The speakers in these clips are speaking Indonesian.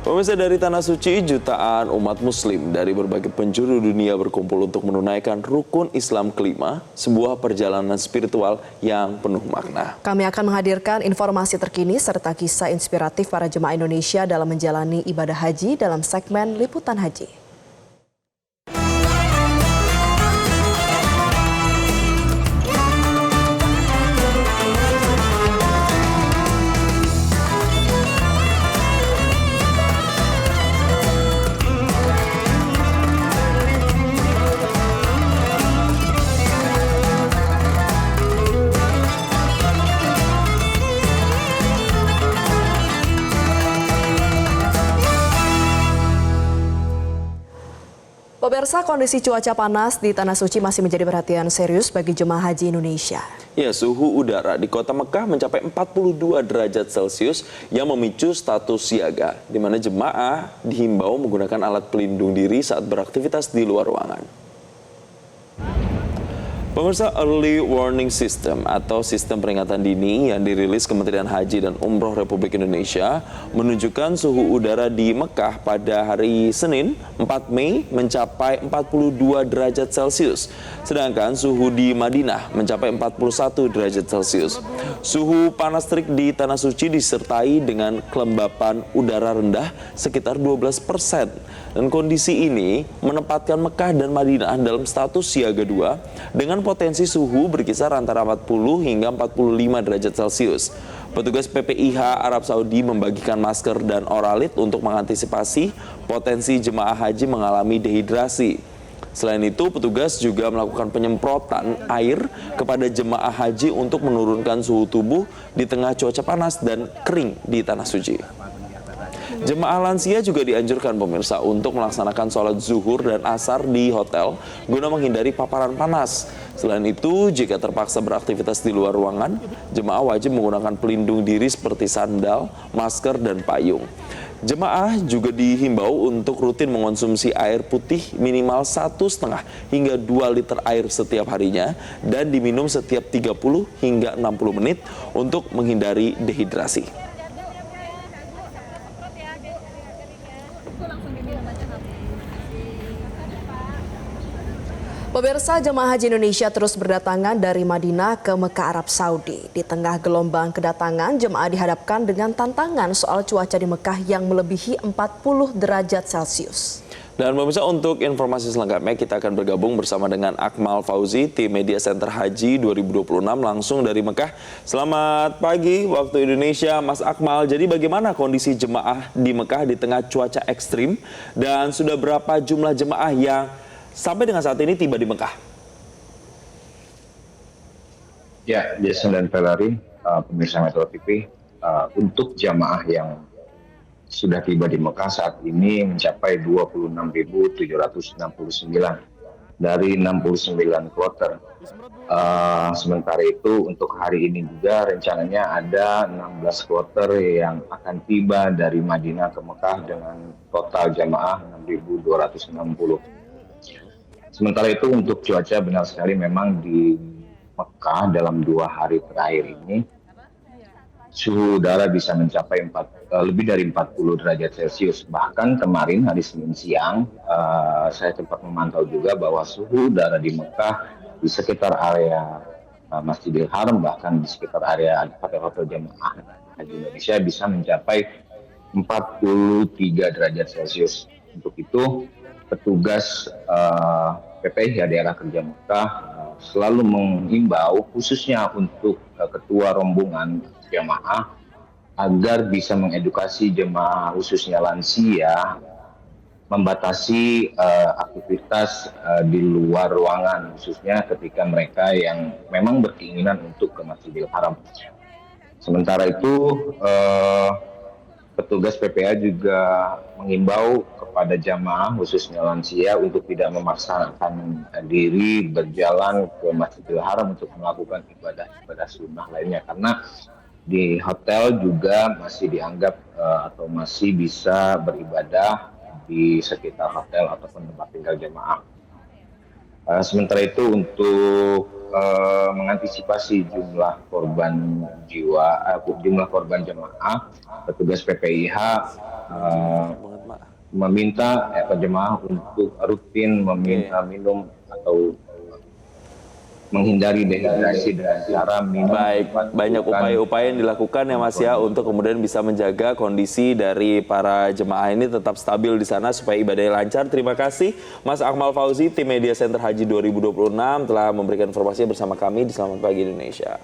Pemirsa, dari Tanah Suci, jutaan umat muslim dari berbagai penjuru dunia berkumpul untuk menunaikan rukun Islam kelima, sebuah perjalanan spiritual yang penuh makna. Kami akan menghadirkan informasi terkini serta kisah inspiratif para jemaah Indonesia dalam menjalani ibadah haji dalam segmen Liputan Haji. Pemirsa, kondisi cuaca panas di Tanah Suci masih menjadi perhatian serius bagi jemaah haji Indonesia. Ya, suhu udara di kota Mekah mencapai 42 derajat Celcius yang memicu status siaga, di mana jemaah dihimbau menggunakan alat pelindung diri saat beraktivitas di luar ruangan. Pemirsa, Early Warning System atau sistem peringatan dini yang dirilis Kementerian Haji dan Umroh Republik Indonesia menunjukkan suhu udara di Mekah pada hari Senin 4 Mei mencapai 42 derajat Celcius. Sedangkan suhu di Madinah mencapai 41 derajat Celcius. Suhu panas terik di Tanah Suci disertai dengan kelembapan udara rendah sekitar 12%. Dan kondisi ini menempatkan Mekah dan Madinah dalam status siaga 2 dengan potensi suhu berkisar antara 40 hingga 45 derajat Celcius. Petugas PPIH Arab Saudi membagikan masker dan oralit untuk mengantisipasi potensi jemaah haji mengalami dehidrasi. Selain itu, petugas juga melakukan penyemprotan air kepada jemaah haji untuk menurunkan suhu tubuh di tengah cuaca panas dan kering di Tanah Suci. Jemaah lansia juga dianjurkan pemirsa untuk melaksanakan sholat zuhur dan asar di hotel guna menghindari paparan panas. Selain itu, jika terpaksa beraktivitas di luar ruangan, jemaah wajib menggunakan pelindung diri seperti sandal, masker, dan payung. Jemaah juga dihimbau untuk rutin mengonsumsi air putih minimal 1,5 hingga 2 liter air setiap harinya dan diminum setiap 30 hingga 60 menit untuk menghindari dehidrasi. Pemirsa, jemaah haji Indonesia terus berdatangan dari Madinah ke Mekah Arab Saudi. Di tengah gelombang kedatangan, jemaah dihadapkan dengan tantangan soal cuaca di Mekah yang melebihi 40 derajat Celcius. Dan pemirsa, untuk informasi selengkapnya kita akan bergabung bersama dengan Akmal Fauzi, tim Media Center Haji 2026 langsung dari Mekah. Selamat pagi waktu Indonesia, Mas Akmal. Jadi bagaimana kondisi jemaah di Mekah di tengah cuaca ekstrim dan sudah berapa jumlah jemaah yang sampai dengan saat ini tiba di Mekah? Ya, Jason dan Valerie, pemirsa Metro TV, untuk jamaah yang sudah tiba di Mekah saat ini mencapai 26.769 dari 69 kloter. Sementara itu untuk hari ini juga rencananya ada 16 kloter yang akan tiba dari Madinah ke Mekah dengan total jamaah 6.260. Sementara itu untuk cuaca benar sekali memang di Mekah dalam 2 hari terakhir ini suhu udara bisa mencapai lebih dari 40 derajat Celcius. Bahkan kemarin hari Senin siang saya sempat memantau juga bahwa suhu udara di Mekah di sekitar area Masjidil Haram bahkan di sekitar area hotel-hotel jemaah haji Indonesia bisa mencapai 43 derajat Celcius. Untuk itu petugas PPIH daerah kerja Mekah selalu menghimbau khususnya untuk ketua rombongan jemaah agar bisa mengedukasi jemaah khususnya lansia membatasi aktivitas di luar ruangan khususnya ketika mereka yang memang berkeinginan untuk ke Masjidil Haram. Sementara itu petugas PPA juga mengimbau kepada jamaah khususnya lansia untuk tidak memaksakan diri berjalan ke Masjidil Haram untuk melakukan ibadah sunnah lainnya karena di hotel juga masih dianggap atau masih bisa beribadah di sekitar hotel ataupun tempat tinggal jemaah. Sementara itu untuk mengantisipasi jumlah korban jumlah korban jemaah, petugas PPIH meminta jemaah untuk rutin meminta minum atau menghindari dehidrasi dengan cara minum. Baik, banyak upaya-upaya yang dilakukan ya Mas ya untuk kemudian bisa menjaga kondisi dari para jemaah ini tetap stabil di sana supaya ibadahnya lancar. Terima kasih Mas Akmal Fauzi, tim Media Center Haji 2026 telah memberikan informasinya bersama kami di Selamat Pagi Indonesia.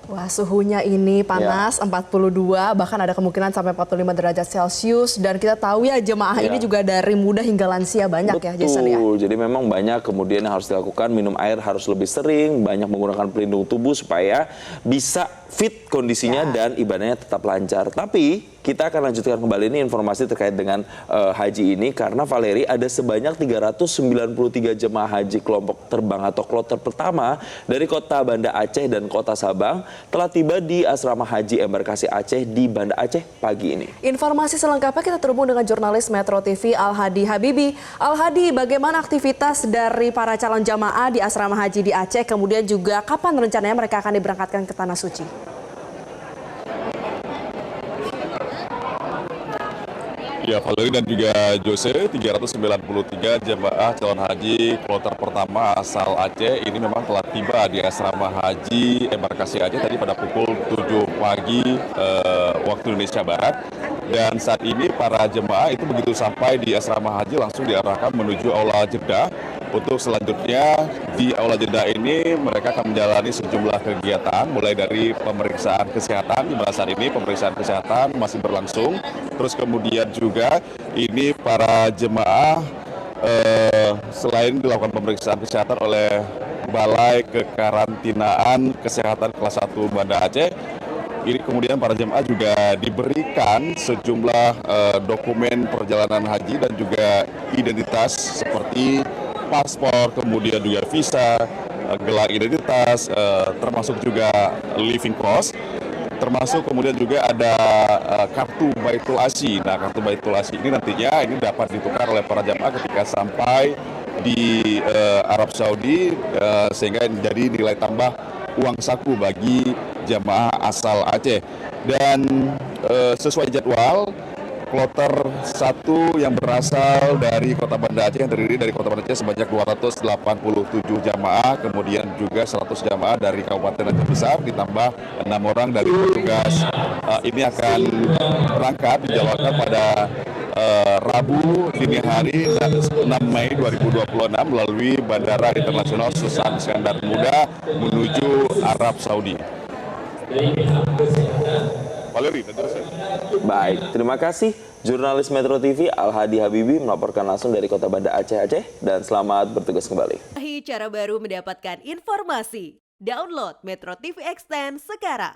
Wah, suhunya ini panas, 42, bahkan ada kemungkinan sampai 45 derajat Celcius. Dan kita tahu ya jemaah ini juga dari muda hingga lansia banyak. Betul. Ya, Jason ya. Jadi memang banyak kemudian yang harus dilakukan, minum air harus lebih sering, banyak menggunakan pelindung tubuh supaya bisa fit kondisinya dan ibadahnya tetap lancar. Tapi kita akan lanjutkan kembali ini informasi terkait dengan haji ini karena Valeri ada sebanyak 393 jemaah haji kelompok terbang atau kloter pertama dari kota Banda Aceh dan kota Sabang telah tiba di asrama haji embarkasi Aceh di Banda Aceh pagi ini. Informasi selengkapnya kita terhubung dengan jurnalis Metro TV Al-Hadi Habibi. Al-Hadi, bagaimana aktivitas dari para calon jamaah di asrama haji di Aceh, kemudian juga kapan rencananya mereka akan diberangkatkan ke Tanah Suci? Ya, Valeri dan juga Jose, 393 jemaah calon haji kloter pertama asal Aceh ini memang telah tiba di asrama haji embarkasi Aceh tadi pada pukul 7 pagi waktu Indonesia Barat. Dan saat ini para jemaah itu begitu sampai di asrama haji langsung diarahkan menuju Aula Jeddah. Untuk selanjutnya di Aula Jeddah ini mereka akan menjalani sejumlah kegiatan mulai dari pemeriksaan kesehatan, di mana saat ini pemeriksaan kesehatan masih berlangsung. Terus kemudian juga ini para jemaah selain dilakukan pemeriksaan kesehatan oleh Balai Kekarantinaan Kesehatan Kelas 1 Banda Aceh, ini kemudian para jemaah juga diberikan sejumlah dokumen perjalanan haji dan juga identitas seperti paspor, kemudian juga visa, gelar identitas, termasuk juga living cost, termasuk kemudian juga ada kartu Baitul Asi. Nah, kartu Baitul Asi ini nantinya ini dapat ditukar oleh para jamaah ketika sampai di Arab Saudi, sehingga jadi nilai tambah uang saku bagi jamaah asal Aceh. Dan sesuai jadwal, kloter 1 yang berasal dari Kota Banda Aceh yang terdiri dari Kota Banda Aceh sebanyak 287 jamaah, kemudian juga 100 jamaah dari Kabupaten Aceh Besar ditambah 6 orang dari petugas. Ini akan berangkat dijadwalkan pada Rabu dini hari 6 Mei 2026 melalui Bandara Internasional Sultan Iskandar Muda menuju Arab Saudi. Valeri, Baik, terima kasih jurnalis Metro TV Al-Hadi Habibi melaporkan langsung dari kota Banda Aceh dan selamat bertugas kembali. Cara baru mendapatkan informasi. Download Metro TV Extend sekarang.